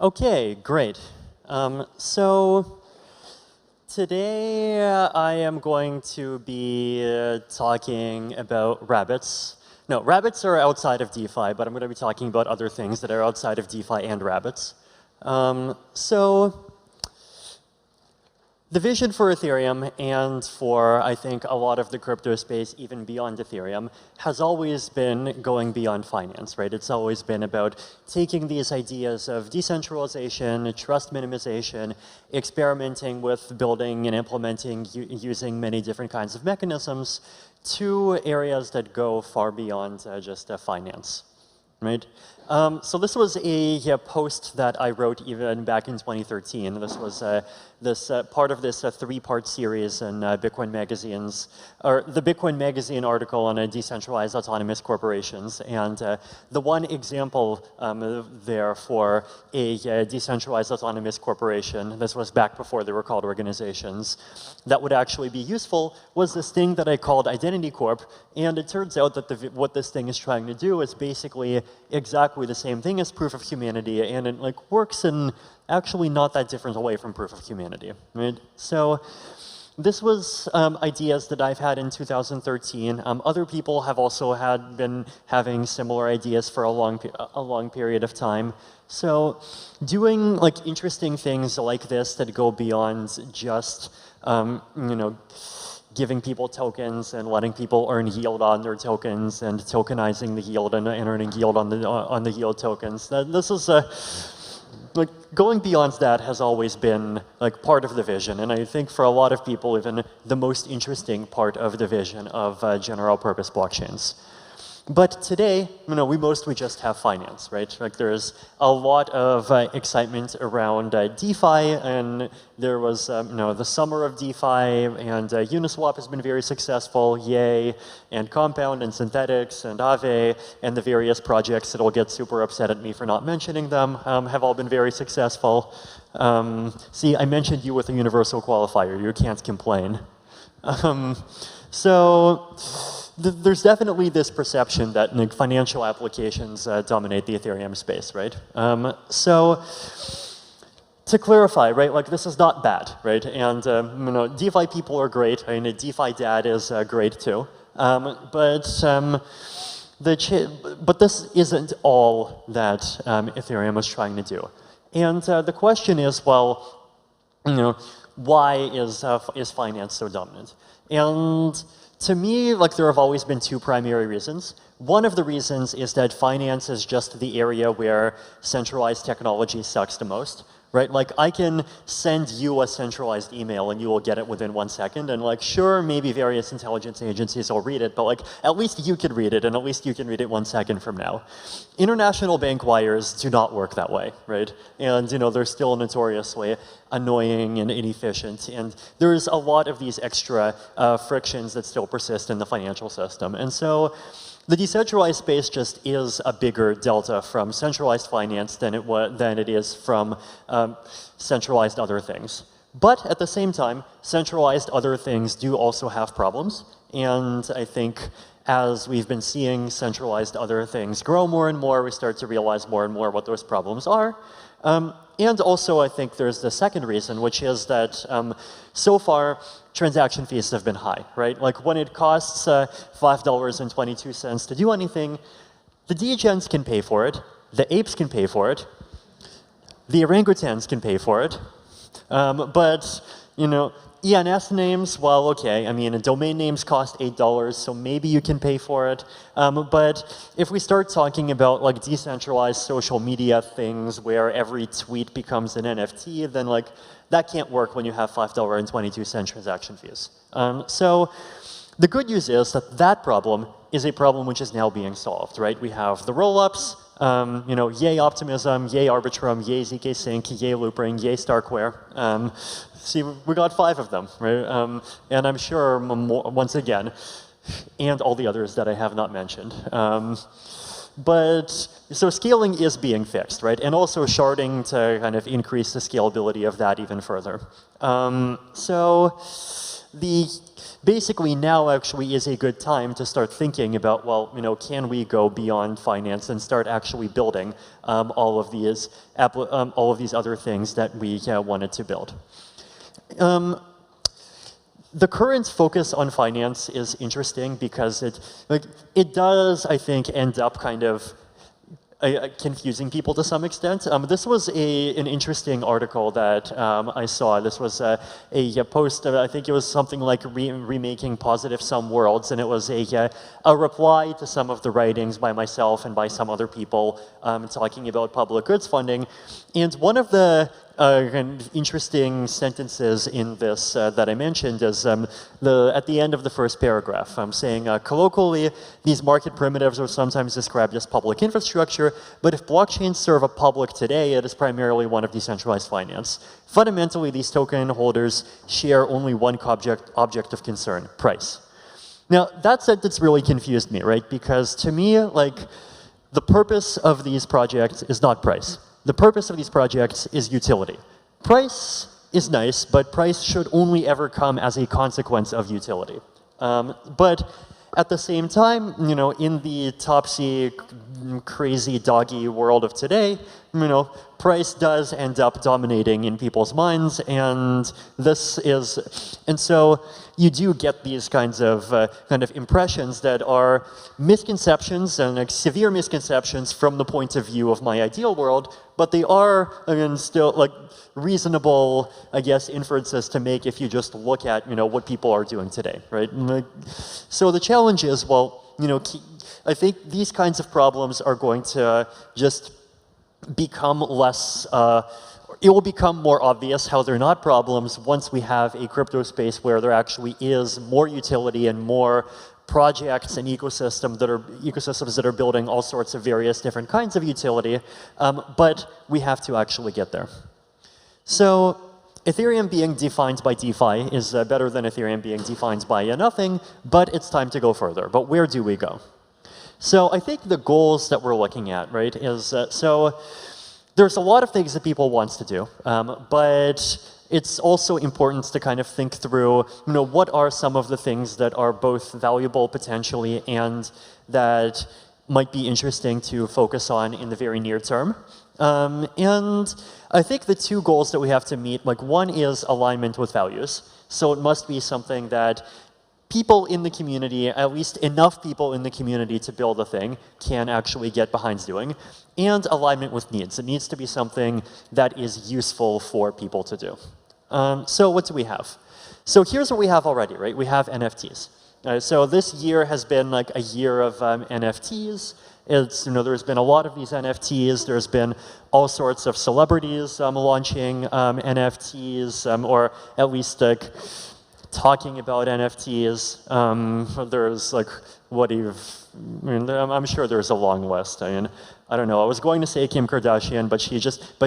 Okay, great. So today I am going to be talking about rabbits. No, rabbits are outside of DeFi, but I'm going to be talking about other things that are outside of DeFi and rabbits. So the vision for Ethereum and for, I think, a lot of the crypto space, even beyond Ethereum, has always been going beyond finance, right? It's always been about taking these ideas of decentralization, trust minimization, experimenting with building and implementing using many different kinds of mechanisms to areas that go far beyond just finance, right? So this was a post that I wrote even back in 2013. This was part of this three-part series in Bitcoin Magazine's, or the Bitcoin Magazine article on decentralized autonomous corporations. And the one example there for a decentralized autonomous corporation, this was back before they were called organizations, that would actually be useful was this thing that I called Identity Corp. And it turns out that what this thing is trying to do is basically exactly the same thing as proof of humanity, and it works in actually not that different away from proof of humanity, right? So this was ideas that I've had in 2013. Other people have also been having similar ideas for a long period of time. So doing interesting things like this that go beyond just giving people tokens and letting people earn yield on their tokens and tokenizing the yield and earning yield on the yield tokens. This is going beyond that has always been part of the vision, and I think for a lot of people even the most interesting part of the vision of general purpose blockchains. But today, we mostly just have finance, right? There's a lot of excitement around DeFi, and there was, the summer of DeFi, and Uniswap has been very successful, yay, and Compound, and Synthetics, and Aave, and the various projects that'll get super upset at me for not mentioning them, have all been very successful. See, I mentioned you with a universal qualifier, you can't complain. There's definitely this perception that financial applications dominate the Ethereum space, right? So to clarify, right, this is not bad, right? And DeFi people are great. I mean, DeFi dad is great too. But this isn't all that Ethereum is trying to do. And the question is, well, why is finance so dominant? And to me, there have always been two primary reasons. One of the reasons is that finance is just the area where centralized technology sucks the most, right? I can send you a centralized email and you will get it within 1 second, and sure, maybe various intelligence agencies will read it, but at least you can read it, and at least you can read it 1 second from now. International bank wires do not work that way, right? And they're still notoriously annoying and inefficient, and there's a lot of these extra frictions that still persist in the financial system. And so the decentralized space just is a bigger delta from centralized finance than it is from centralized other things. But at the same time, centralized other things do also have problems, and I think as we've been seeing centralized other things grow more and more, we start to realize more and more what those problems are. And also, I think there's the second reason, which is that so far, transaction fees have been high, right? When it costs $5.22 to do anything, the degens can pay for it, the apes can pay for it, the orangutans can pay for it, but ENS names, well, okay, I mean, domain names cost $8, so maybe you can pay for it. But if we start talking about decentralized social media things where every tweet becomes an NFT, then that can't work when you have $5.22 transaction fees. So the good news is that problem is a problem which is now being solved, right? We have the rollups, yay Optimism, yay Arbitrum, yay ZK Sync, yay Loopring, yay Starkware. See, we got 5 of them, right? And I'm sure, once again, and all the others that I have not mentioned. But so scaling is being fixed, right? And also sharding to kind of increase the scalability of that even further. So basically now actually is a good time to start thinking about, well, can we go beyond finance and start actually building all of these other things that we wanted to build. The current focus on finance is interesting because it does, I think, end up kind of confusing people to some extent. This was an interesting article that I saw. This was a post, I think it was something like remaking positive sum worlds, and it was a reply to some of the writings by myself and by some other people talking about public goods funding. And one of the interesting sentences in this that I mentioned is at the end of the first paragraph. I'm saying, colloquially, these market primitives are sometimes described as public infrastructure, but if blockchains serve a public today, it is primarily one of decentralized finance. Fundamentally, these token holders share only one object of concern, price. Now, that sentence really confused me, right? Because to me, the purpose of these projects is not price. The purpose of these projects is utility. Price is nice, but price should only ever come as a consequence of utility. But at the same time, in the topsy, crazy, doggy world of today, price does end up dominating in people's minds, and so you do get these kinds of impressions that are misconceptions and severe misconceptions from the point of view of my ideal world, but they are, again, still reasonable, I guess, inferences to make if you just look at, what people are doing today, right? So the challenge is, well, I think these kinds of problems are going to just become less, it will become more obvious how they're not problems once we have a crypto space where there actually is more utility and more projects and ecosystems that are building all sorts of various different kinds of utility, but we have to actually get there. So Ethereum being defined by DeFi is better than Ethereum being defined by nothing, but it's time to go further. But where do we go? So I think the goals that we're looking at, right, is so there's a lot of things that people want to do, but it's also important to kind of think through, what are some of the things that are both valuable potentially and that might be interesting to focus on in the very near term. And I think the two goals that we have to meet, one is alignment with values. So it must be something that people in the community, at least enough people in the community to build a thing, can actually get behind doing. And alignment with needs. It needs to be something that is useful for people to do. So what do we have? So here's what we have already, right? We have NFTs. So this year has been a year of NFTs. There's been a lot of these NFTs. There's been all sorts of celebrities launching NFTs, or at least talking about NFTs. There's I'm sure there's a long list. I don't know. I was going to say Kim Kardashian, but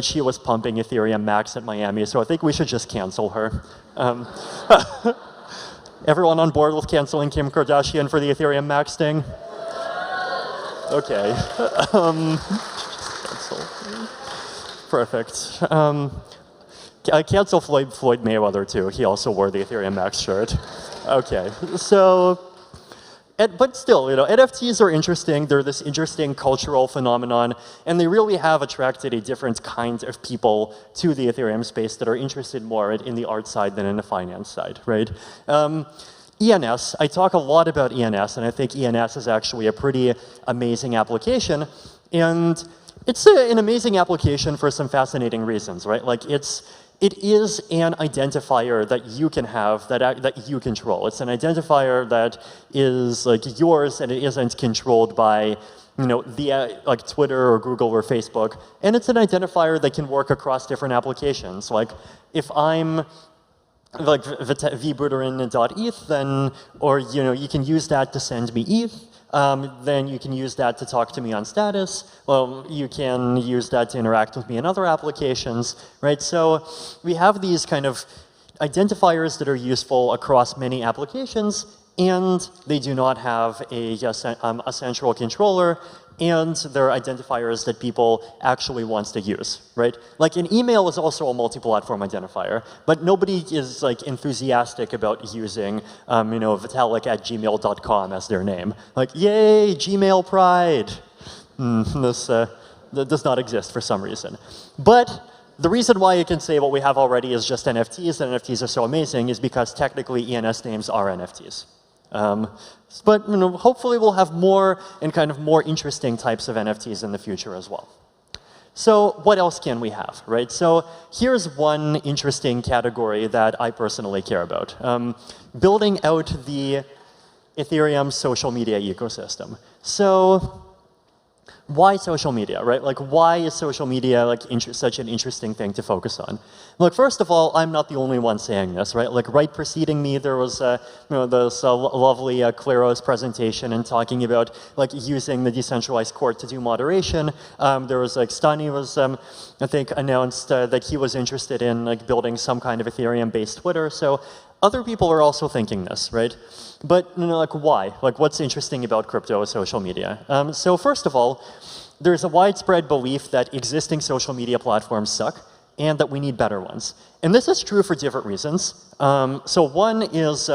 she was pumping Ethereum Max at Miami, so I think we should just cancel her. Everyone on board with canceling Kim Kardashian for the Ethereum Max thing? Okay. Perfect. Cancel Floyd Mayweather too. He also wore the Ethereum Max shirt. Okay. So, but still, NFTs are interesting. They're this interesting cultural phenomenon, and they really have attracted a different kind of people to the Ethereum space that are interested more in the art side than in the finance side, right? ENS, I talk a lot about ENS, and I think ENS is actually a pretty amazing application, and it's an amazing application for some fascinating reasons, right? It is an identifier that you can have, that you control. It's an identifier that is yours, and it isn't controlled by Twitter or Google or Facebook. And it's an identifier that can work across different applications. If I'm vbuterin.eth, then, or you can use that to send me ETH. Then you can use that to talk to me on status. Well, you can use that to interact with me in other applications, right? So we have these kind of identifiers that are useful across many applications, and they do not have a central controller, and they're identifiers that people actually wants to use, right? Like an email is also a multi-platform identifier, but nobody is like enthusiastic about using, Vitalik at gmail.com as their name. Like, yay, Gmail pride. That does not exist for some reason. But the reason why you can say what we have already is just NFTs, and NFTs are so amazing, is because technically ENS names are NFTs. But hopefully we'll have more and kind of more interesting types of NFTs in the future as well. So what else can we have, right? So here's one interesting category that I personally care about. Building out the Ethereum social media ecosystem. So why social media, right? Like, why is social media like such an interesting thing to focus on? Look, first of all, I'm not the only one saying this, right? Like, right preceding me, there was this lovely Claro's presentation and talking about like using the decentralized court to do moderation. There was like Stani was, I think, announced that he was interested in like building some kind of Ethereum-based Twitter. So other people are also thinking this, right? But like why? Like what's interesting about crypto and social media? So first of all, there's a widespread belief that existing social media platforms suck and that we need better ones. And this is true for different reasons. So one is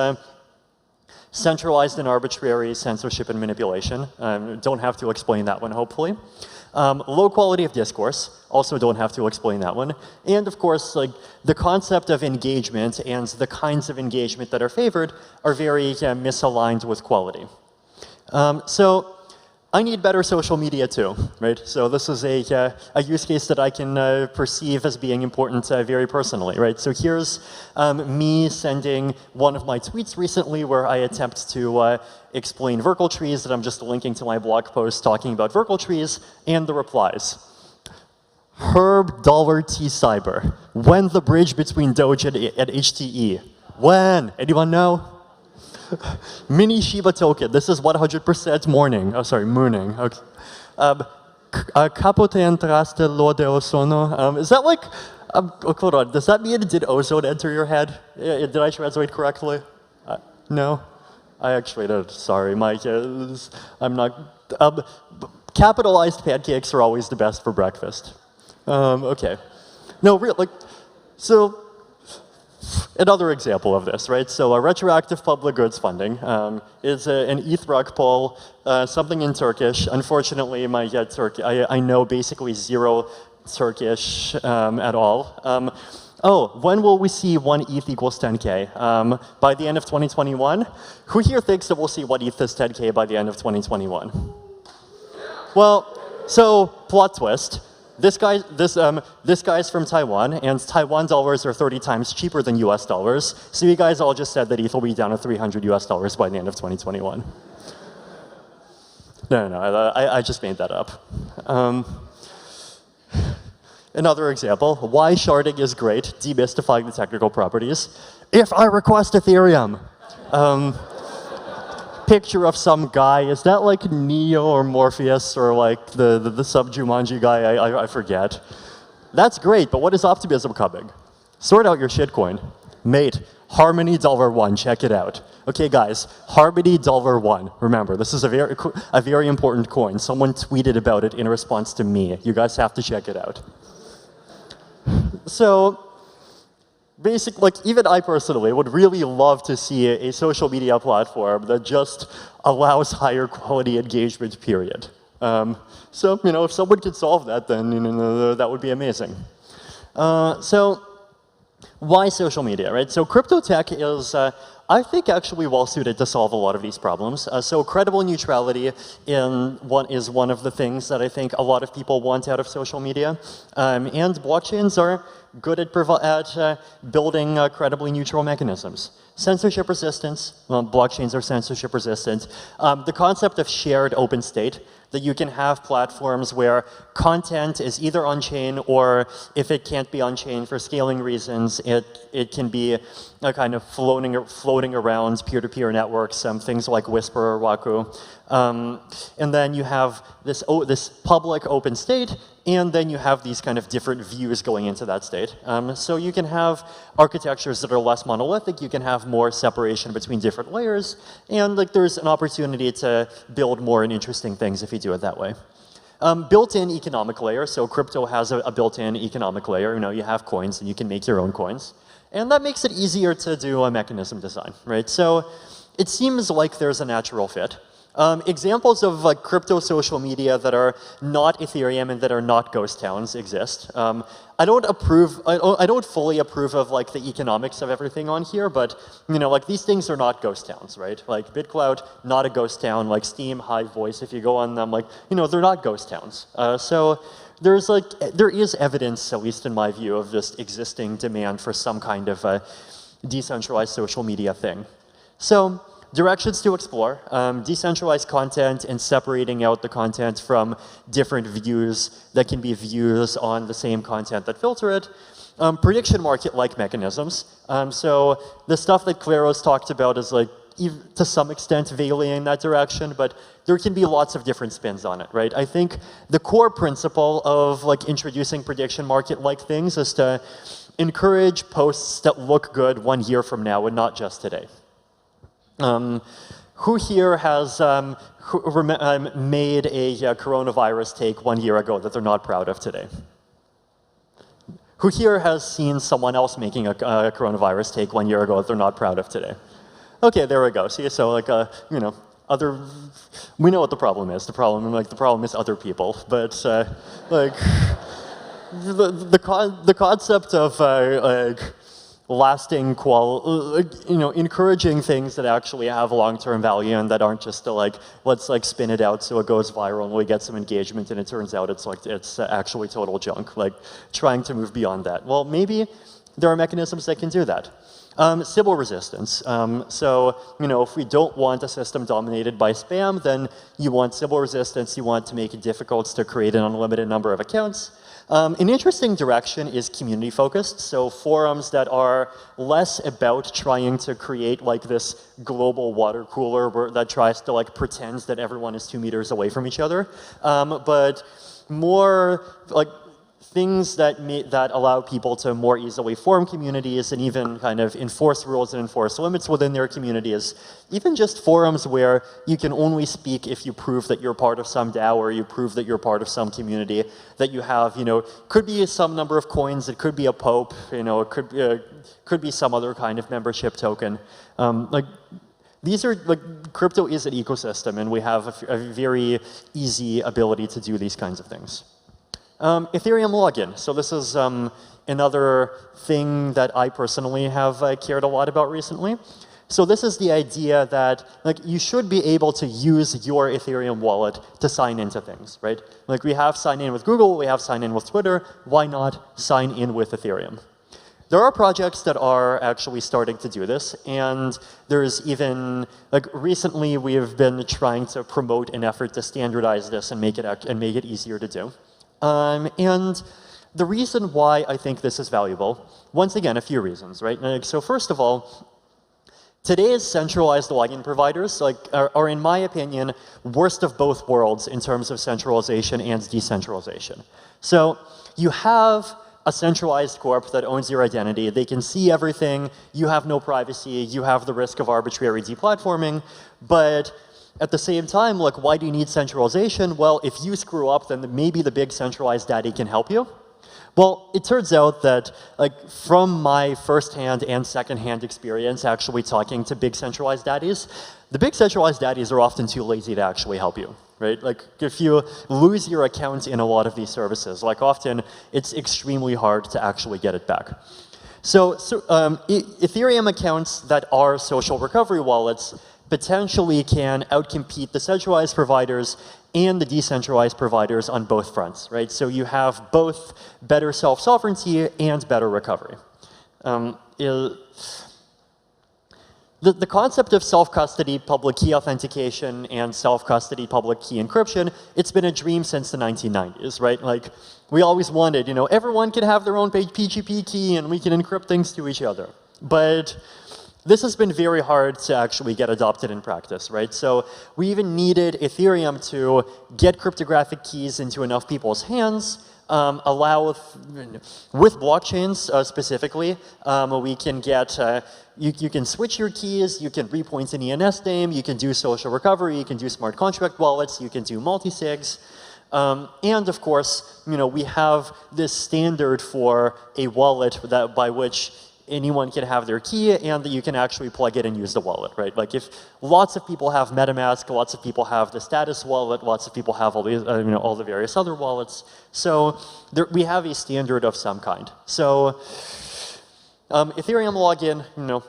centralized and arbitrary censorship and manipulation. Don't have to explain that one, hopefully. Low quality of discourse, also don't have to explain that one. And of course, like the concept of engagement and the kinds of engagement that are favored are very misaligned with quality. So I need better social media too, right? So this is a use case that I can perceive as being important very personally, right? So here's me sending one of my tweets recently where I attempt to explain Verkle trees that I'm just linking to my blog post talking about Verkle trees, and the replies. Herb $T Cyber. When the bridge between Doge and HTE? When? Anyone know? Mini Shiba token. This is 100% morning. Oh, sorry, mooning. Okay. Capote entraste lo de ozono. Is that like? Hold on. Does that mean did ozone enter your head? Did I translate correctly? No. I actually did. Sorry, Mike. I'm not. Capitalized pancakes are always the best for breakfast. Okay. No, real like. So. Another example of this, right? So a retroactive public goods funding is an ETH rug poll, something in Turkish. Unfortunately, I know basically zero Turkish at all. When will we see 1 ETH equals 10K? By the end of 2021? Who here thinks that we'll see 1 ETH is 10K by the end of 2021? Well, so plot twist. This guy's from Taiwan, and Taiwan dollars are 30 times cheaper than US dollars. So you guys all just said that ETH will be down to 300 US dollars by the end of 2021. No, I just made that up. Another example, why sharding is great, demystifying the technical properties. If I request Ethereum, picture of some guy. Is that like Neo or Morpheus or like the sub-Jumanji guy? I forget. That's great, but what is optimism coming? Sort out your shitcoin. Mate, Harmony $1, check it out. Okay guys, Harmony $1. Remember, this is a very important coin. Someone tweeted about it in response to me. You guys have to check it out. So, basically, like even I personally would really love to see a social media platform that just allows higher quality engagement, period. So, if someone could solve that, then that would be amazing. So, why social media, right? So crypto tech is, I think, actually well-suited to solve a lot of these problems. So credible neutrality is one of the things that I think a lot of people want out of social media. And blockchains are good at building credibly neutral mechanisms. Censorship resistance, well, blockchains are censorship resistant. The concept of shared open state, that you can have platforms where content is either on-chain, or if it can't be on-chain for scaling reasons, it can be kind of floating around peer-to-peer networks, things like Whisper or Waku. And then you have this public open state, and then you have these kind of different views going into that state. So you can have architectures that are less monolithic, you can have more separation between different layers, and like there's an opportunity to build more and interesting things if you do it that way. Built-in economic layer, so crypto has a built-in economic layer. You know, you have coins and you can make your own coins. And that makes it easier to do a mechanism design, right? So it seems like there's a natural fit. Examples of like crypto social media that are not Ethereum and that are not ghost towns exist. I don't fully approve of like the economics of everything on here, but you know, like these things are not ghost towns, right? Like BitCloud, not a ghost town. Like Steam, Hive Voice, if you go on them, like you know, they're not ghost towns. So there is evidence, at least in my view, of just existing demand for some kind of a decentralized social media thing. So directions to explore, decentralized content and separating out the content from different views that can be views on the same content that filter it. Prediction market-like mechanisms. So the stuff that Claro's talked about is like, to some extent, veiling in that direction, but there can be lots of different spins on it, right? I think the core principle of like introducing prediction market-like things is to encourage posts that look good 1 year from now and not just today. Who here has made a coronavirus take 1 year ago that they're not proud of today? Who here has seen someone else making a coronavirus take 1 year ago that they're not proud of today? Okay, there we go. See, so like, you know, we know what the problem is. The problem is other people. But like, the concept of like lasting you know, encouraging things that actually have long-term value and that aren't just like, let's like spin it out so it goes viral and we get some engagement and it turns out it's actually total junk, like trying to move beyond that. Well, maybe there are mechanisms that can do that. Sybil resistance. So, you know, if we don't want a system dominated by spam, then you want Sybil resistance, you want to make it difficult to create an unlimited number of accounts. An interesting direction is community focused, so forums that are less about trying to create like this global water cooler that tries to like pretend that everyone is 2 meters away from each other, but more like things that allow people to more easily form communities and even kind of enforce rules and enforce limits within their communities. Even just forums where you can only speak if you prove that you're part of some DAO or you prove that you're part of some community, that you have, you know, could be some number of coins, it could be a pope, you know, it could be some other kind of membership token. Like, these are, like, crypto is an ecosystem and we have a very easy ability to do these kinds of things. Ethereum login. So this is another thing that I personally have cared a lot about recently. So this is the idea that like you should be able to use your Ethereum wallet to sign into things, right? Like we have sign in with Google, we have sign in with Twitter. Why not sign in with Ethereum? There are projects that are actually starting to do this, and there's even, like recently we've been trying to promote an effort to standardize this and make it easier to do. And the reason why I think this is valuable, once again, a few reasons, right? So first of all, today's centralized login providers are, in my opinion, worst of both worlds in terms of centralization and decentralization. So you have a centralized corp that owns your identity. They can see everything. You have no privacy. You have the risk of arbitrary deplatforming. But at the same time, like, why do you need centralization? Well, if you screw up, then maybe the big centralized daddy can help you. Well, it turns out that, like, from my first-hand and second-hand experience actually talking to big centralized daddies, the big centralized daddies are often too lazy to actually help you, right? Like, if you lose your account in a lot of these services, like, often it's extremely hard to actually get it back. So Ethereum accounts that are social recovery wallets potentially can outcompete the centralized providers and the decentralized providers on both fronts, right? So you have both better self-sovereignty and better recovery. The concept of self-custody public key authentication and self-custody public key encryption, it's been a dream since the 1990s, right? Like, we always wanted, you know, everyone can have their own PGP key and we can encrypt things to each other. But this has been very hard to actually get adopted in practice, right? So we even needed Ethereum to get cryptographic keys into enough people's hands, with blockchains specifically, we can get, you can switch your keys, you can repoint an ENS name, you can do social recovery, you can do smart contract wallets, you can do multi-sigs. And of course, we have this standard for a wallet by which anyone can have their key and that you can actually plug it and use the wallet, right? Like if lots of people have MetaMask, lots of people have the status wallet, lots of people have all these, all the various other wallets. So we have a standard of some kind. So Ethereum login,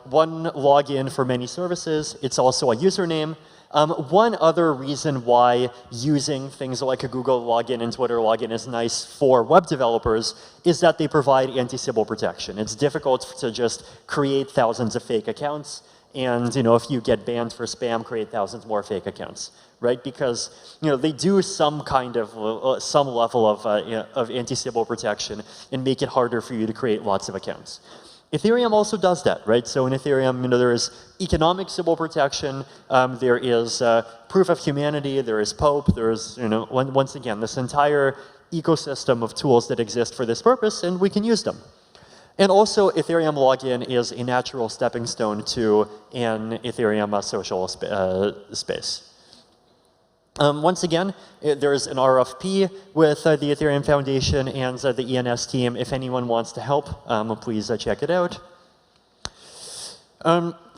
one login for many services. It's also a username. One other reason why using things like a Google login and Twitter login is nice for web developers is that they provide anti-Sybil protection. It's difficult to just create thousands of fake accounts and if you get banned for spam, create thousands more fake accounts, right? Because they do some kind of, some level of anti-Sybil protection and make it harder for you to create lots of accounts. Ethereum also does that, right? So in Ethereum, there is economic Sybil protection, there is proof of humanity, there is Pope, there is, once again, this entire ecosystem of tools that exist for this purpose, and we can use them. And also, Ethereum login is a natural stepping stone to an Ethereum social space. Once again, there's an RFP with the Ethereum Foundation and the ENS team. If anyone wants to help, please check it out.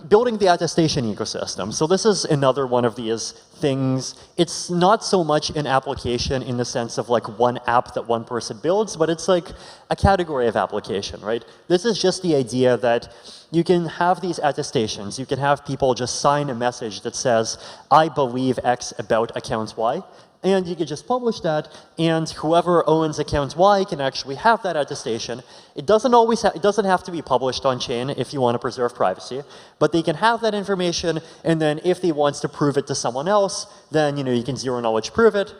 Building the attestation ecosystem. So this is another one of these things. It's not so much an application in the sense of like one app that one person builds, but it's like a category of application, right? This is just the idea that you can have these attestations. You can have people just sign a message that says, I believe X about account Y. And you can just publish that, and whoever owns account Y can actually have that attestation. It doesn't always it doesn't have to be published on chain if you want to preserve privacy, but they can have that information, and then if they want to prove it to someone else, then you can zero knowledge prove it.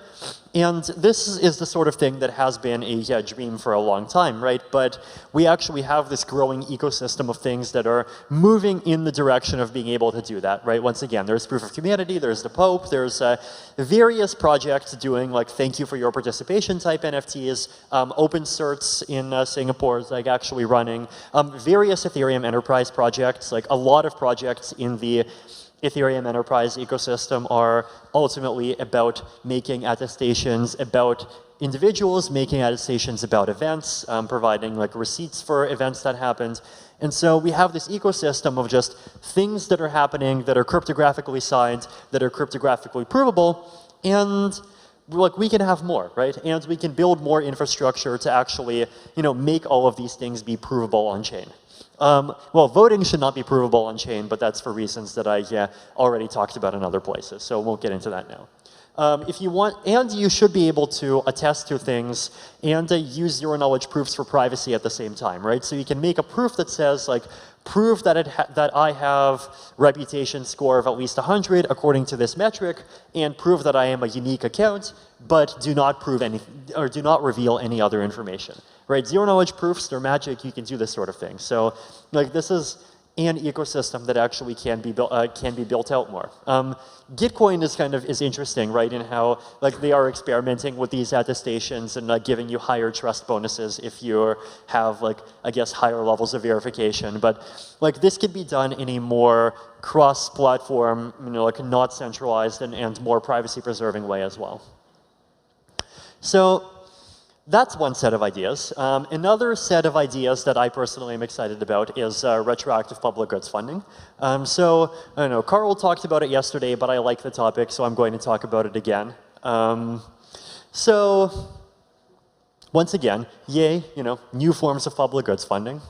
And this is the sort of thing that has been a dream for a long time, right? But we actually have this growing ecosystem of things that are moving in the direction of being able to do that, right? Once again, there's proof of humanity, there's the Pope, there's various projects doing like thank you for your participation type NFTs, open certs in Singapore is like actually running, various Ethereum enterprise projects, like a lot of projects in the Ethereum enterprise ecosystem are ultimately about making attestations about individuals, making attestations about events, providing like receipts for events that happened. And so we have this ecosystem of just things that are happening that are cryptographically signed, that are cryptographically provable, and like we can have more, right? And we can build more infrastructure to actually, make all of these things be provable on chain. Well, voting should not be provable on chain, but that's for reasons that I already talked about in other places, so we'll get into that now. If you want, and you should be able to attest to things and use zero knowledge proofs for privacy at the same time, right? So you can make a proof that says like, prove that that I have reputation score of at least 100 according to this metric, and prove that I am a unique account, but do not prove any or do not reveal any other information, right? Zero knowledge proofs, they're magic. You can do this sort of thing. So like this is an ecosystem that actually can be built out more. Gitcoin is interesting, right? In how like they are experimenting with these attestations and giving you higher trust bonuses if you have like I guess higher levels of verification. But like this could be done in a more cross-platform, like not centralized and more privacy-preserving way as well. So that's one set of ideas. Another set of ideas that I personally am excited about is retroactive public goods funding. So, I don't know, Carl talked about it yesterday, but I like the topic, so I'm going to talk about it again. So, once again, yay, new forms of public goods funding.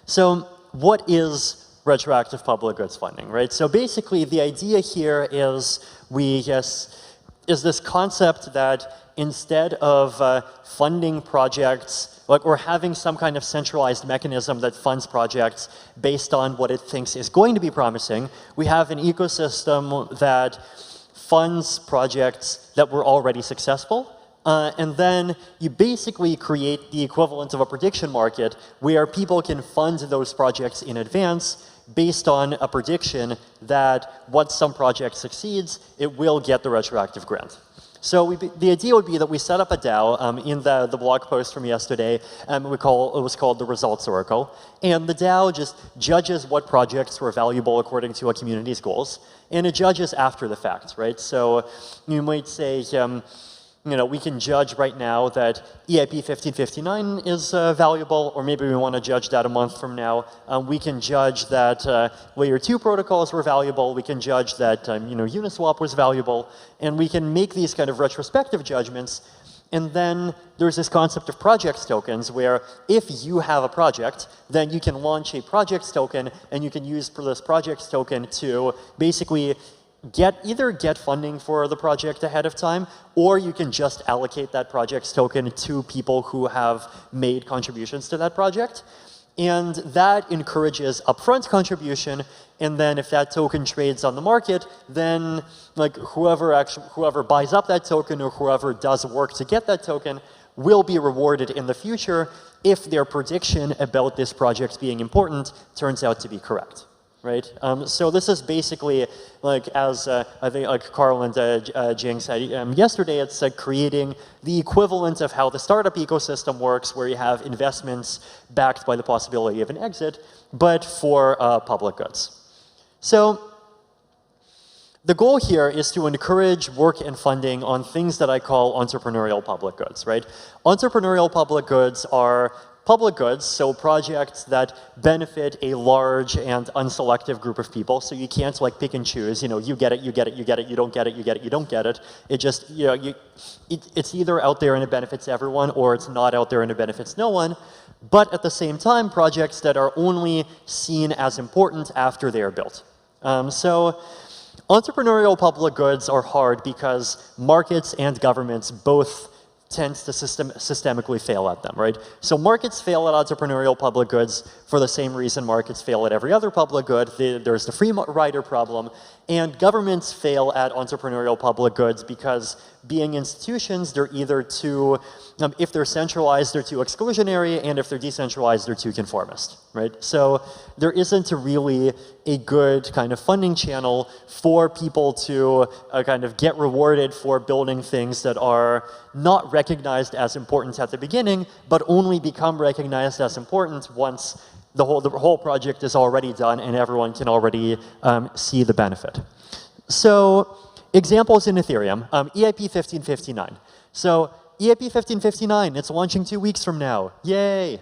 So, what is retroactive public goods funding, right? So basically, the idea here is is this concept that instead of funding projects, or having some kind of centralized mechanism that funds projects based on what it thinks is going to be promising, we have an ecosystem that funds projects that were already successful, And then you basically create the equivalent of a prediction market where people can fund those projects in advance based on a prediction that once some project succeeds, it will get the retroactive grant. So the idea would be that we set up a DAO in the blog post from yesterday. It was called the Results Oracle. And the DAO just judges what projects were valuable according to a community's goals. And it judges after the fact, right? So you might say, we can judge right now that EIP 1559 is valuable, or maybe we want to judge that a month from now. We can judge that layer 2 protocols were valuable. We can judge that Uniswap was valuable, and we can make these kind of retrospective judgments. And then there's this concept of projects tokens, where if you have a project, then you can launch a projects token, and you can use this projects token to basically either get funding for the project ahead of time, or you can just allocate that project's token to people who have made contributions to that project. And that encourages upfront contribution, and then if that token trades on the market, then whoever buys up that token or whoever does work to get that token will be rewarded in the future if their prediction about this project being important turns out to be correct. Right? So this is basically, as I think Carl and Jing said yesterday, it's creating the equivalent of how the startup ecosystem works, where you have investments backed by the possibility of an exit, but for public goods. So the goal here is to encourage work and funding on things that I call entrepreneurial public goods, right? Entrepreneurial public goods are public goods, so projects that benefit a large and unselective group of people. So you can't pick and choose. You get it, you get it, you get it, you don't get it, you get it, you don't get it. It just, it's either out there and it benefits everyone, or it's not out there and it benefits no one. But at the same time, projects that are only seen as important after they are built. So entrepreneurial public goods are hard because markets and governments both tends to systemically fail at them, right? So markets fail at entrepreneurial public goods for the same reason markets fail at every other public good. There's the free rider problem. And governments fail at entrepreneurial public goods because being institutions, they're either too, if they're centralized, they're too exclusionary, and if they're decentralized, they're too conformist, right? So there isn't really a good kind of funding channel for people to kind of get rewarded for building things that are not recognized as important at the beginning, but only become recognized as important once the whole project is already done and everyone can already see the benefit. So examples in Ethereum, EIP 1559. So EIP 1559, it's launching 2 weeks from now. Yay!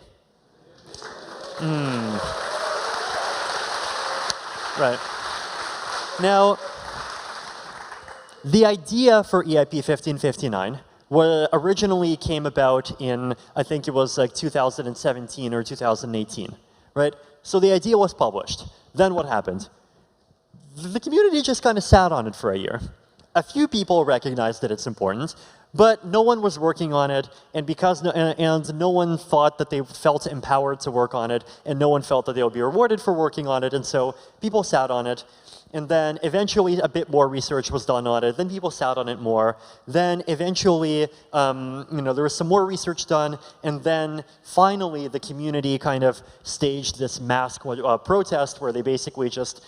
Right. Now, the idea for EIP 1559 originally came about in, I think it was 2017 or 2018, right? So the idea was published. Then what happened? The community just kind of sat on it for a year. A few people recognized that it's important, but no one was working on it, and no one thought that they felt empowered to work on it, and no one felt that they would be rewarded for working on it, and so people sat on it. And then eventually a bit more research was done on it. Then people sat on it more. Then eventually, there was some more research done. And then finally, the community kind of staged this mass protest where they basically just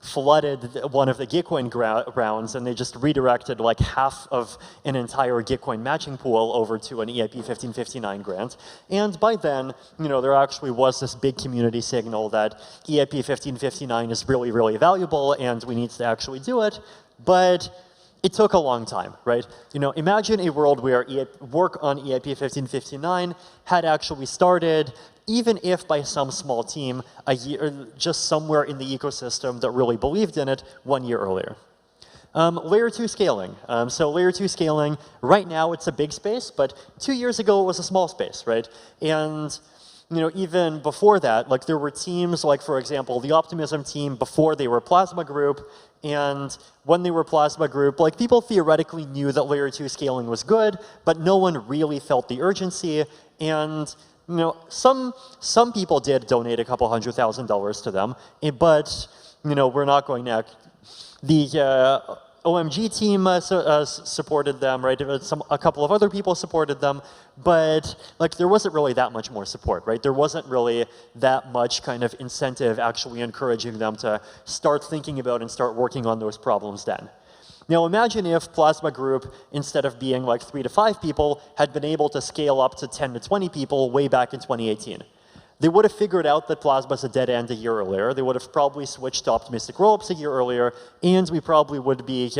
flooded one of the Gitcoin rounds, and they just redirected half of an entire Gitcoin matching pool over to an EIP 1559 grant. And by then, there actually was this big community signal that EIP 1559 is really, really valuable, and we need to actually do it. But it took a long time, right? Imagine a world where work on EIP 1559 had actually started, even if by some small team, just somewhere in the ecosystem that really believed in it 1 year earlier. Layer 2 scaling. So layer 2 scaling, right now it's a big space, but 2 years ago it was a small space, right? And even before that, there were teams for example, the Optimism team before they were Plasma Group, and when they were Plasma Group, people theoretically knew that layer 2 scaling was good, but no one really felt the urgency, and some people did donate a couple $100,000 to them, but we're not going to. OMG team supported them, right? A couple of other people supported them, but like there wasn't really that much more support, right? There wasn't really that much kind of incentive actually encouraging them to start thinking about and start working on those problems then. Now imagine if Plasma Group, instead of being like 3 to 5 people, had been able to scale up to 10 to 20 people way back in 2018. They would have figured out that Plasma's a dead end a year earlier. They would have probably switched to optimistic rollups a year earlier, and we probably would be,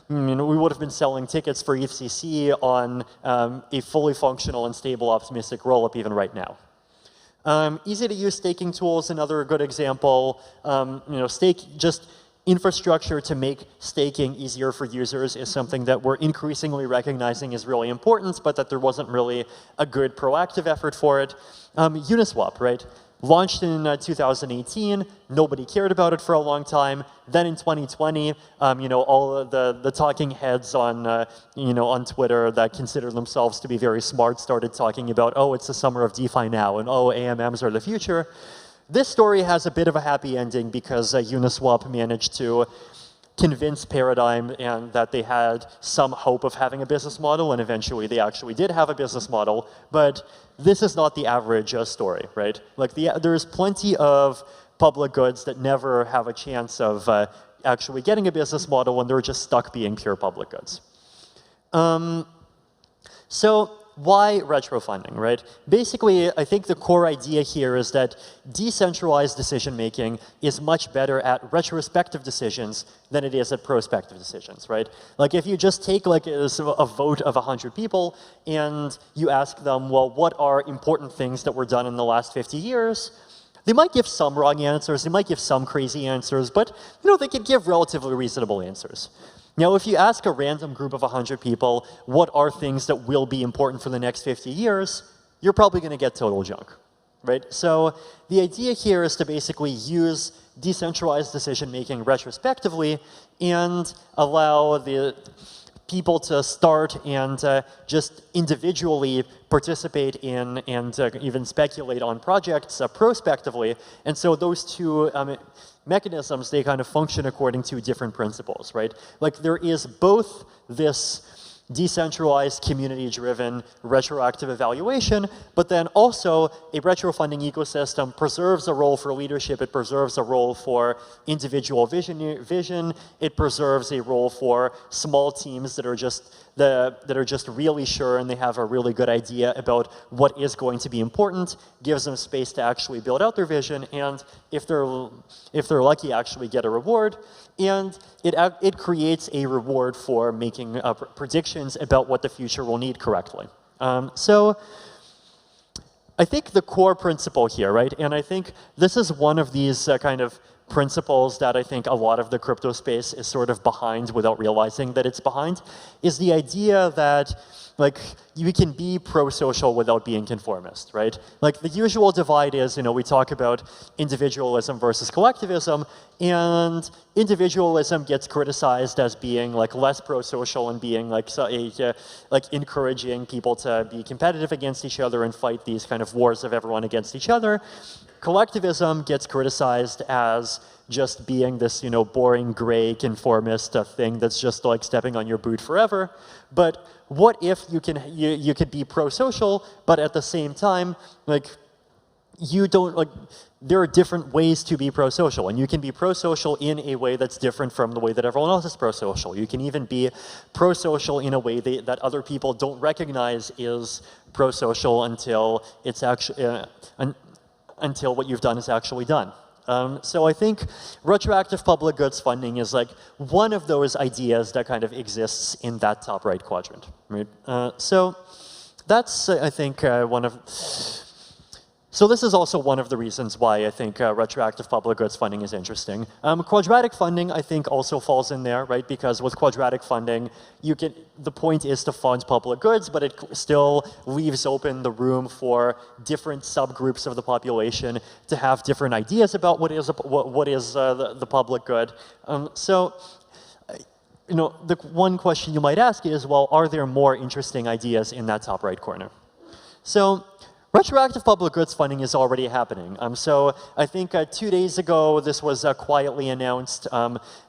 we would have been selling tickets for ETHCC on a fully functional and stable optimistic rollup even right now. Easy to use staking tools, another good example. Just infrastructure to make staking easier for users is something that we're increasingly recognizing is really important, but that there wasn't really a good proactive effort for it. Uniswap, right? Launched in 2018, nobody cared about it for a long time. Then in 2020, all of the talking heads on, on Twitter that consider themselves to be very smart started talking about, oh, it's the summer of DeFi now, and oh, AMMs are the future. This story has a bit of a happy ending because Uniswap managed to convince Paradigm and that they had some hope of having a business model, and eventually they actually did have a business model. But this is not the average story, right? Like there's plenty of public goods that never have a chance of actually getting a business model when they're just stuck being pure public goods. So why retro funding, right? Basically, I think the core idea here is that decentralized decision-making is much better at retrospective decisions than it is at prospective decisions, right? Like if you just take like a vote of 100 people and you ask them, well, what are important things that were done in the last 50 years? They might give some wrong answers, they might give some crazy answers, but they could give relatively reasonable answers. Now, if you ask a random group of 100 people, what are things that will be important for the next 50 years, you're probably going to get total junk, right? So the idea here is to basically use decentralized decision-making retrospectively and allow the people to start and just individually participate in and even speculate on projects prospectively. And so those two mechanisms, they kind of function according to different principles, right? Like there is both this decentralized, community-driven, retroactive evaluation, but then also a retro funding ecosystem preserves a role for leadership, it preserves a role for individual vision, it preserves a role for small teams that are just really sure and they have a really good idea about what is going to be important, gives them space to actually build out their vision, and if they're lucky, actually get a reward. And it creates a reward for making predictions about what the future will need correctly. So I think the core principle here, right, and I think this is one of these kind of principles that I think a lot of the crypto space is sort of behind without realizing that it's behind, is the idea that like you can be pro-social without being conformist, right? Like the usual divide is, we talk about individualism versus collectivism, and individualism gets criticized as being like less pro-social and being like encouraging people to be competitive against each other and fight these kind of wars of everyone against each other. Collectivism gets criticized as just being this, boring gray conformist thing that's just like stepping on your boot forever. But what if you could be pro-social, but at the same time, like there are different ways to be pro-social, and you can be pro-social in a way that's different from the way that everyone else is pro-social. You can even be pro-social in a way that other people don't recognize is pro-social until it's actually until what you've done is actually done. So I think retroactive public goods funding is like one of those ideas that kind of exists in that top right quadrant, right? So that's, I think, so this is also one of the reasons why I think retroactive public goods funding is interesting. Quadratic funding, I think, also falls in there, right? Because with quadratic funding, the point is to fund public goods, but it still leaves open the room for different subgroups of the population to have different ideas about what is the public good. So, the one question you might ask is, well, are there more interesting ideas in that top right corner? So, Retroactive public goods funding is already happening. So I think 2 days ago, this was quietly announced.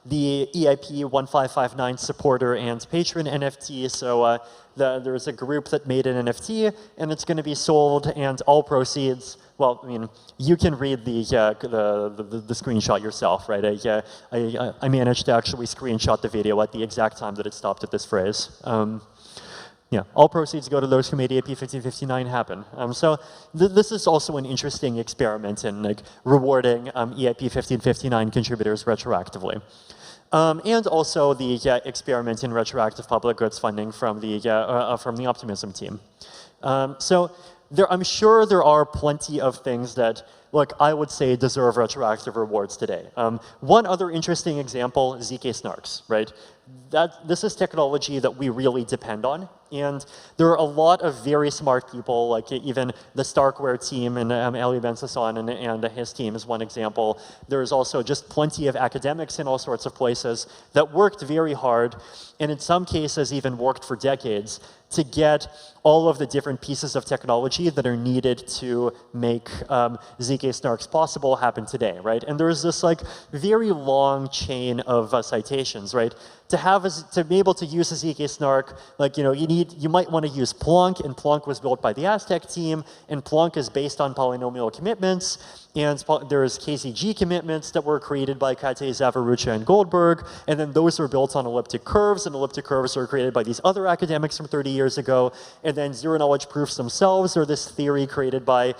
The EIP 1559 supporter and patron NFT. So there's a group that made an NFT, and it's going to be sold, and all proceeds. Well, I mean, you can read the screenshot yourself, right? I managed to actually screenshot the video at the exact time that it stopped at this phrase. Yeah, all proceeds go to those who made EIP 1559 happen. So this is also an interesting experiment in like rewarding EIP 1559 contributors retroactively. And also the experiment in retroactive public goods funding from the Optimism team. So I'm sure there are plenty of things that, look, I would say deserve retroactive rewards today. One other interesting example, ZK snarks, right? This is technology that we really depend on. And there are a lot of very smart people, like even the Starkware team and Eli Ben-Sasson and his team is one example. There's also just plenty of academics in all sorts of places that worked very hard, and in some cases even worked for decades to get all of the different pieces of technology that are needed to make ZK snarks possible happen today, right? And there's this like very long chain of citations, right? To be able to use a ZK snark, like you might want to use Plonk, and Plonk was built by the Aztec team, and Plonk is based on polynomial commitments, and there's KZG commitments that were created by Kate, Zavarucha, and Goldberg, and then those are built on elliptic curves, and elliptic curves are created by these other academics from 30 years ago, and then zero-knowledge proofs themselves are this theory created by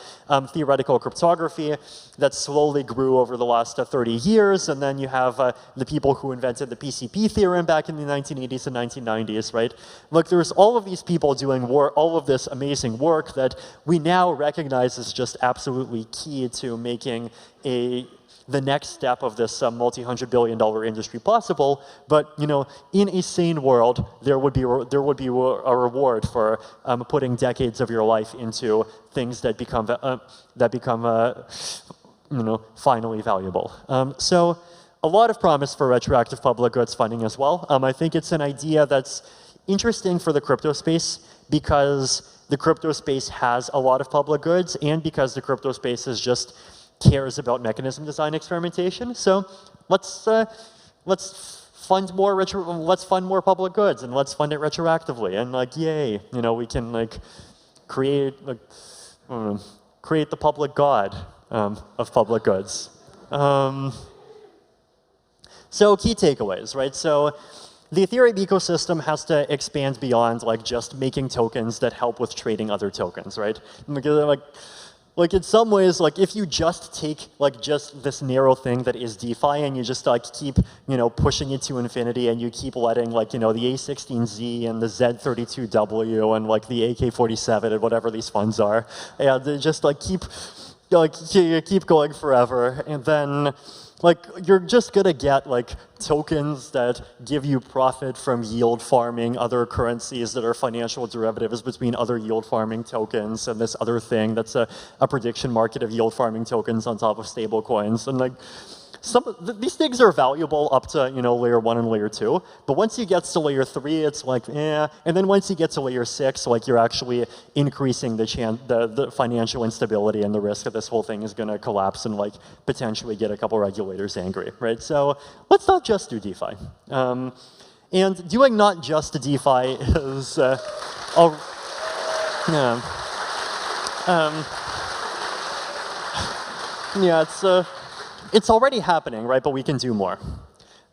theoretical cryptography that slowly grew over the last 30 years, and then you have the people who invented the PCP theorem back in the 1980s and 1990s, right? Look, there's all of these people doing all of this amazing work that we now recognize as just absolutely key to making the next step of this multi-hundred-billion-dollar industry possible. But in a sane world, there would be a reward for putting decades of your life into things that become finally valuable. So a lot of promise for retroactive public goods funding as well. I think it's an idea that's interesting for the crypto space because the crypto space has a lot of public goods, and because the crypto space just cares about mechanism design experimentation. So let's fund more public goods, and let's fund it retroactively, and like yay, we can like create the public god of public goods. So key takeaways, right? So the Ethereum ecosystem has to expand beyond like just making tokens that help with trading other tokens, right? Like in some ways, like if you just take like just this narrow thing that is DeFi and you just like keep pushing it to infinity, and you keep letting like the A16Z and the Z32W and like the AK47 and whatever these funds are, yeah, they just like keep going forever, and then like you're just gonna get like tokens that give you profit from yield farming other currencies that are financial derivatives between other yield farming tokens, and this other thing that's a prediction market of yield farming tokens on top of stable coins. And like these things are valuable up to layer 1 and layer 2, but once you get to layer 3, it's like and then once you get to layer 6, like you're actually increasing the financial instability and the risk that this whole thing is going to collapse and like potentially get a couple regulators angry, right? So let's not just do DeFi, and doing not just DeFi is it's already happening, right? But we can do more.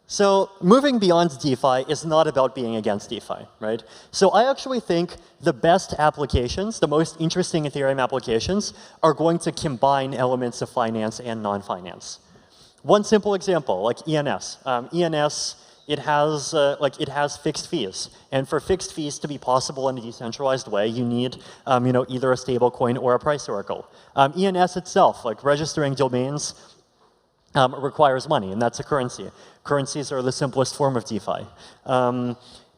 So moving beyond DeFi is not about being against DeFi, right? So I actually think the best applications, the most interesting Ethereum applications, are going to combine elements of finance and non-finance. One simple example, like ENS. ENS, it has fixed fees, and for fixed fees to be possible in a decentralized way, you need either a stable coin or a price oracle. ENS itself, like registering domains, requires money, and that's a currency. Currencies are the simplest form of DeFi.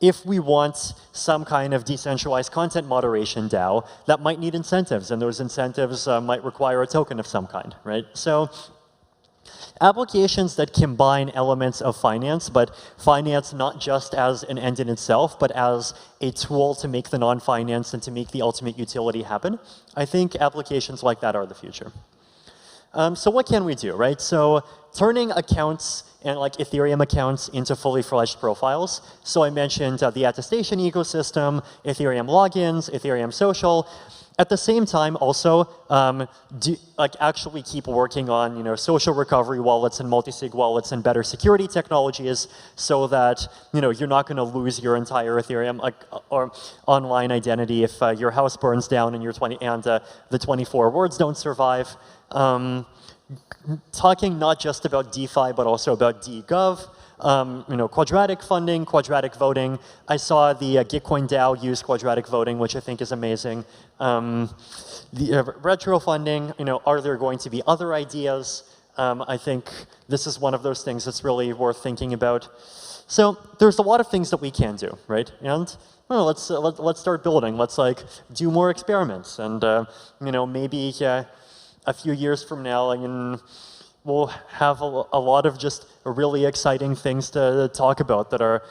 If we want some kind of decentralized content moderation DAO, that might need incentives, and those incentives might require a token of some kind, right? So Applications that combine elements of finance, but finance not just as an end in itself, but as a tool to make the non-finance and to make the ultimate utility happen. I think applications like that are the future. So what can we do, right? So turning accounts and like Ethereum accounts into fully fledged profiles. So I mentioned the Attestation ecosystem, Ethereum logins, Ethereum social. At the same time, also, actually keep working on social recovery wallets and multi-sig wallets and better security technologies, so that you're not going to lose your entire Ethereum or online identity if your house burns down and the 24 words don't survive. Talking not just about DeFi, but also about DGov. Quadratic funding, quadratic voting. I saw the Gitcoin DAO use quadratic voting, which I think is amazing. The retro funding, are there going to be other ideas? I think this is one of those things that's really worth thinking about. So there's a lot of things that we can do, right? And let's start building. Let's do more experiments, and maybe a few years from now, we'll have a lot of just really exciting things to talk about that are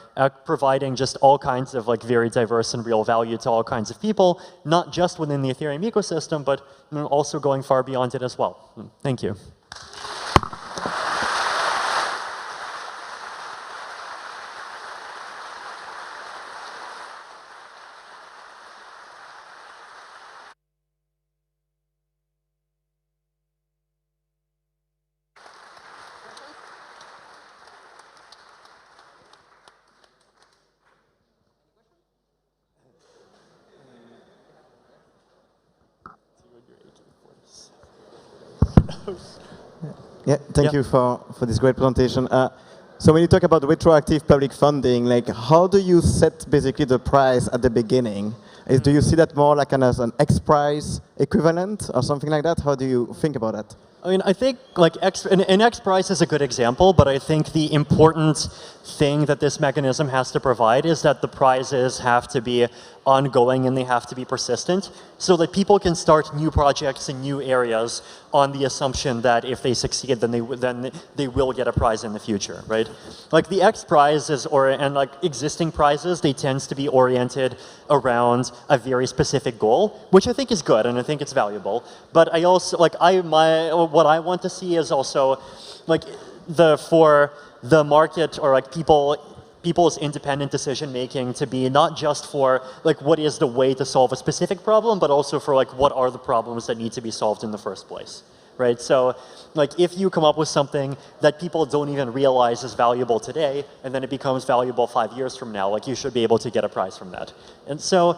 providing just all kinds of very diverse and real value to all kinds of people, not just within the Ethereum ecosystem, but also going far beyond it as well. Thank you. Yeah, thank you for this great presentation. So when you talk about retroactive public funding, how do you set basically the price at the beginning? Do you see that more as an X price equivalent or something like that? How do you think about that? I think an X price is a good example, but I think the important thing that this mechanism has to provide is that the prizes have to be ongoing and they have to be persistent, so that people can start new projects in new areas on the assumption that if they succeed, then they will get a prize in the future, right? The X prizes and existing prizes, they tend to be oriented around a very specific goal, which I think is good and I think it's valuable. But I also what I want to see is also for the market or people's independent decision making to be not just for what is the way to solve a specific problem, but also for what are the problems that need to be solved in the first place, right? So if you come up with something that people don't even realize is valuable today, and then it becomes valuable 5 years from now, you should be able to get a prize from that. And so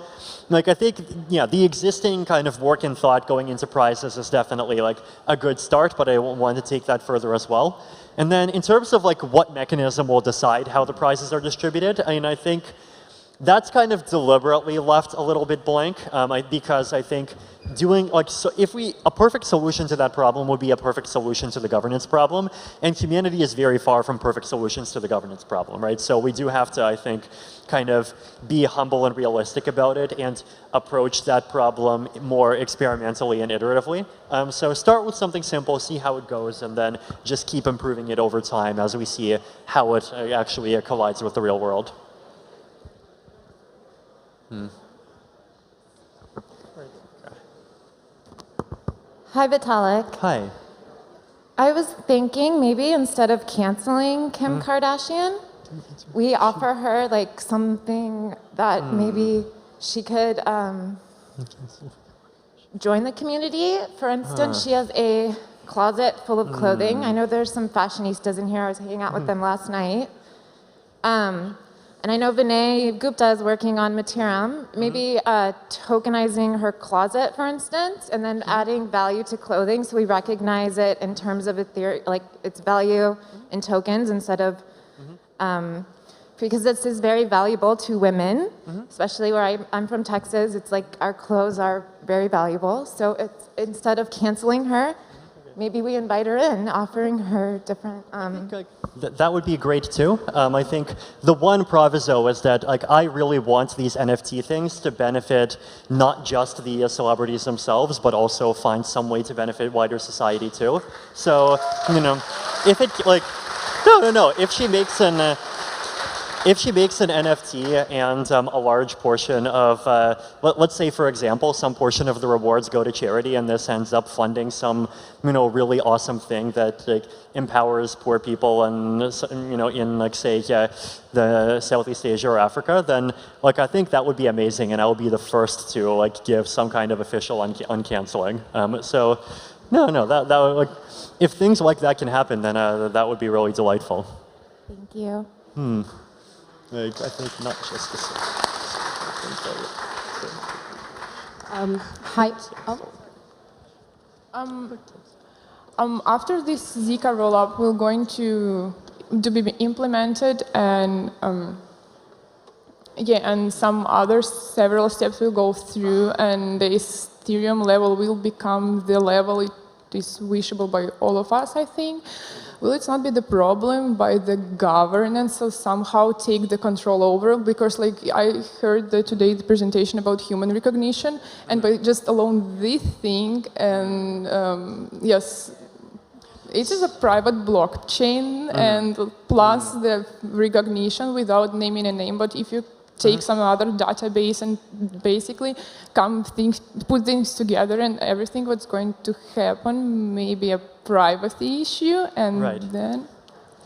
I think the existing kind of work and thought going into prizes is definitely a good start, but I want to take that further as well. And then in terms of what mechanism will decide how the prizes are distributed, I think that's kind of deliberately left a little bit blank, because I think a perfect solution to that problem would be a perfect solution to the governance problem, and humanity is very far from perfect solutions to the governance problem, right? So we do have to, I think, kind of be humble and realistic about it and approach that problem more experimentally and iteratively. So start with something simple, see how it goes, and then just keep improving it over time as we see how it actually collides with the real world. Hi, Vitalik. Hi. I was thinking maybe instead of canceling Kim Kardashian, we offer her something that maybe she could join the community. For instance, she has a closet full of clothing. I know there's some fashionistas in here. I was hanging out with them last night. And I know Vinay Gupta is working on Ethereum, maybe tokenizing her closet, for instance, and then adding value to clothing so we recognize it in terms of its value in tokens instead of, because this is very valuable to women, especially where I'm from Texas. It's our clothes are very valuable. So it's, instead of canceling her, maybe we invite her in, offering her different. That would be great too. I think the one proviso is that like I really want these NFT things to benefit not just the celebrities themselves, but also find some way to benefit wider society too. So if it like no, if she makes an NFT and a large portion of, let's say for example, some portion of the rewards go to charity, and this ends up funding some, really awesome thing that like empowers poor people and in like say the Southeast Asia or Africa, then like I think that would be amazing, and I will be the first to like give some kind of official uncanceling. So no, that would, like if things like that can happen, then that would be really delightful. Thank you. I think not just the same. Hi. After this Zika rollup will going to be implemented, and and some other several steps will go through, and the Ethereum level will become the level it is wishable by all of us, I think. Will it not be the problem by the governance to somehow take the control over? Because like I heard today the presentation about human recognition, and by just alone this thing, and yes, it is a private blockchain, and plus the recognition without naming a name. But if you take some other database and basically put things together, and everything what's going to happen, maybe a privacy issue, and then.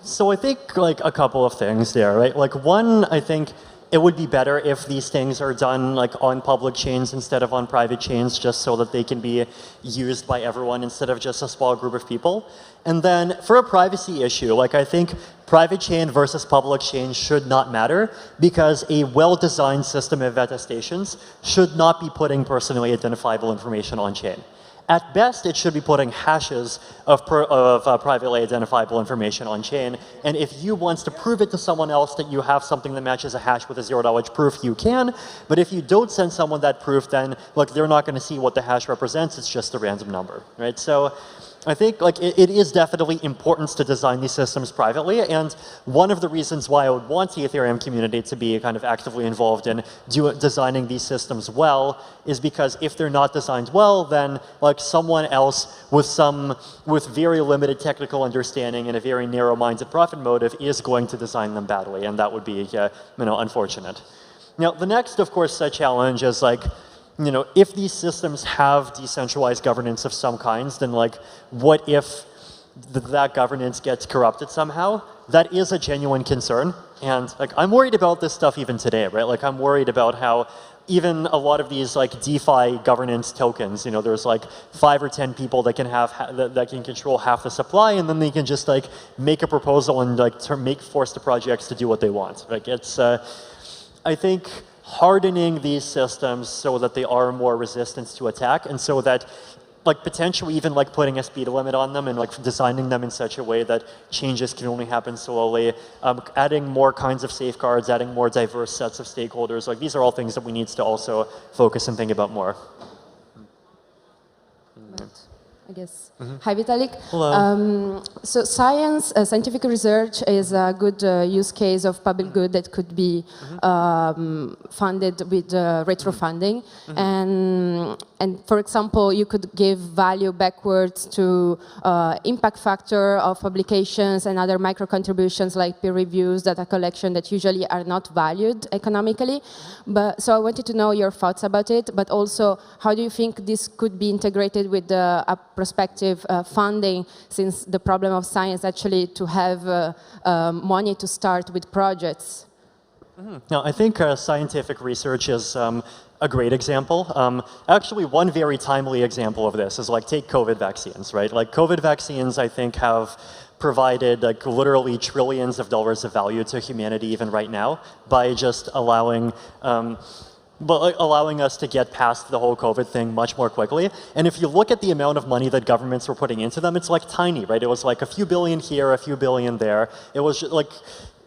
So I think like a couple of things there, right? Like one, I think it would be better if these things are done like on public chains instead of on private chains, just so that they can be used by everyone instead of just a small group of people. And then for a privacy issue, like I think private chain versus public chain should not matter, because a well-designed system of attestations should not be putting personally identifiable information on chain. At best, it should be putting hashes of privately identifiable information on chain. And if you want to prove it to someone else that you have something that matches a hash with a zero-knowledge proof, you can. But if you don't send someone that proof, then look, they're not going to see what the hash represents. It's just a random number, right? So I think like it is definitely important to design these systems privately, and one of the reasons why I would want the Ethereum community to be kind of actively involved in designing these systems well is because if they're not designed well, then like someone else with very limited technical understanding and a very narrow-minded profit motive is going to design them badly, and that would be unfortunate. Now the next, of course, challenge is like, if these systems have decentralized governance of some kinds, then like, what if that governance gets corrupted somehow? That is a genuine concern, and like, I'm worried about this stuff even today, right? Like, I'm worried about how even a lot of these like DeFi governance tokens, there's like 5 or 10 people that can have that can control half the supply, and then they can just like make a proposal and like force the projects to do what they want. Like, it's I think hardening these systems so that they are more resistant to attack, and so that like potentially even like putting a speed limit on them and like designing them in such a way that changes can only happen slowly, adding more kinds of safeguards, adding more diverse sets of stakeholders, like these are all things that we need to also focus and think about more. I guess. Hi, Vitalik. Hello. So scientific research is a good use case of public good that could be funded with retro funding. And for example, you could give value backwards to impact factor of publications and other micro contributions like peer reviews, data collection that usually are not valued economically. So I wanted to know your thoughts about it, but also how do you think this could be integrated with a prospective funding, since the problem of science actually to have money to start with projects? Now, I think scientific research is a great example. Actually, one very timely example of this is like take COVID vaccines, right? Like COVID vaccines, I think, have provided like literally trillions of dollars of value to humanity even right now by just allowing allowing us to get past the whole COVID thing much more quickly. And if you look at the amount of money that governments were putting into them, it's like tiny, right? It was like a few billion here, a few billion there. It was like,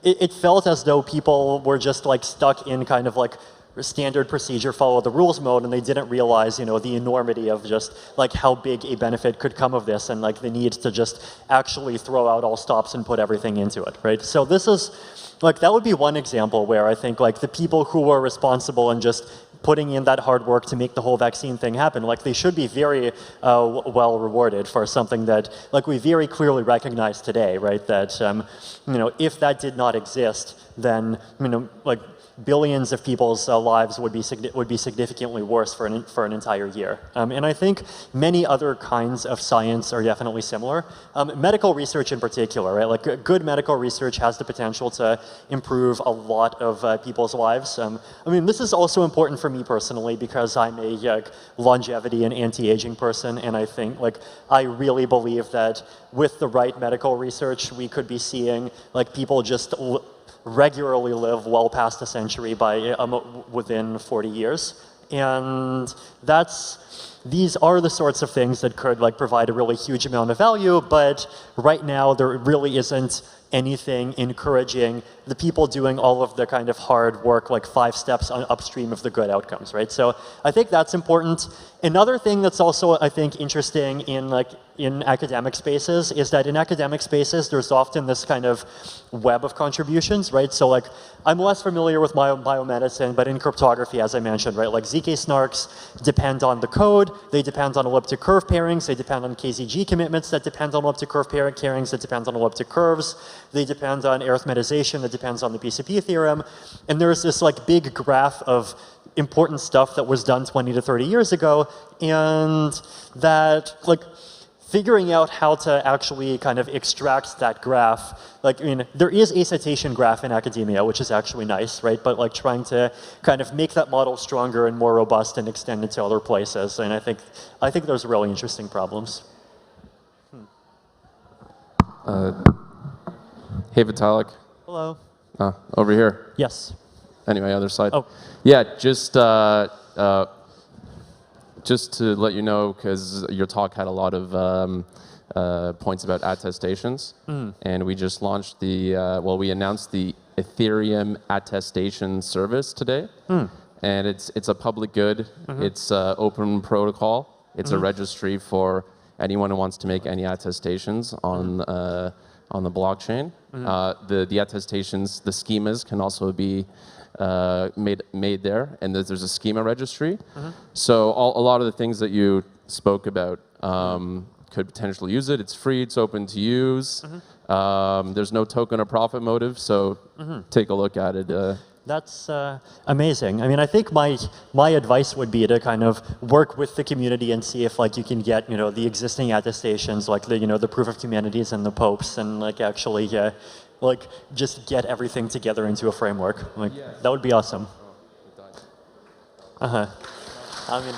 it felt as though people were just like stuck in kind of like standard procedure, follow the rules mode, and they didn't realize, the enormity of just like how big a benefit could come of this, and like the need to just actually throw out all stops and put everything into it, right? So this is like that would be one example where I think like the people who were responsible and just putting in that hard work to make the whole vaccine thing happen, like they should be very well rewarded for something that like we very clearly recognize today, right? That if that did not exist, then like billions of people's lives would be significantly worse for an entire year. And I think many other kinds of science are definitely similar. Medical research in particular, right? Like good medical research has the potential to improve a lot of people's lives. I mean, this is also important for me personally because I'm a longevity and anti-aging person, and I think like I really believe that with the right medical research, we could be seeing like people just regularly live well past a century by within 40 years, and these are the sorts of things that could like provide a really huge amount of value. But right now, there really isn't anything encouraging the people doing all of the kind of hard work, like 5 steps upstream of the good outcomes, right? So I think that's important. Another thing that's also, I think, interesting in academic spaces is that in academic spaces, there's often this kind of web of contributions, right? So like, I'm less familiar with biomedicine, but in cryptography, as I mentioned, right, like ZK snarks depend on the code, they depend on elliptic curve pairings, they depend on KZG commitments that depend on elliptic curve pairings, that depend on elliptic curves, they depend on arithmetization that depends on the PCP theorem, and there's this like big graph of important stuff that was done 20 to 30 years ago, and that like figuring out how to actually kind of extract that graph, like, I mean, there is a citation graph in academia, which is actually nice, right? But like trying to kind of make that model stronger and more robust and extend it to other places, and I think those are really interesting problems. Hey, Vitalik. Hello. Over here. Yes. Anyway, other side. Oh. Yeah, just to let you know, because your talk had a lot of points about attestations, and we just launched we announced the Ethereum Attestation service today, and it's a public good. It's open protocol. It's a registry for anyone who wants to make any attestations on the blockchain. The attestations, the schemas can also be made there, and there's a schema registry. So a lot of the things that you spoke about could potentially use it. It's free, it's open to use. There's no token or profit motive, so take a look at it. That's amazing. I mean, I think my advice would be to kind of work with the community and see if like you can get the existing attestations, like the proof of humanities and the popes, and like actually like just get everything together into a framework. Like that would be awesome. I mean.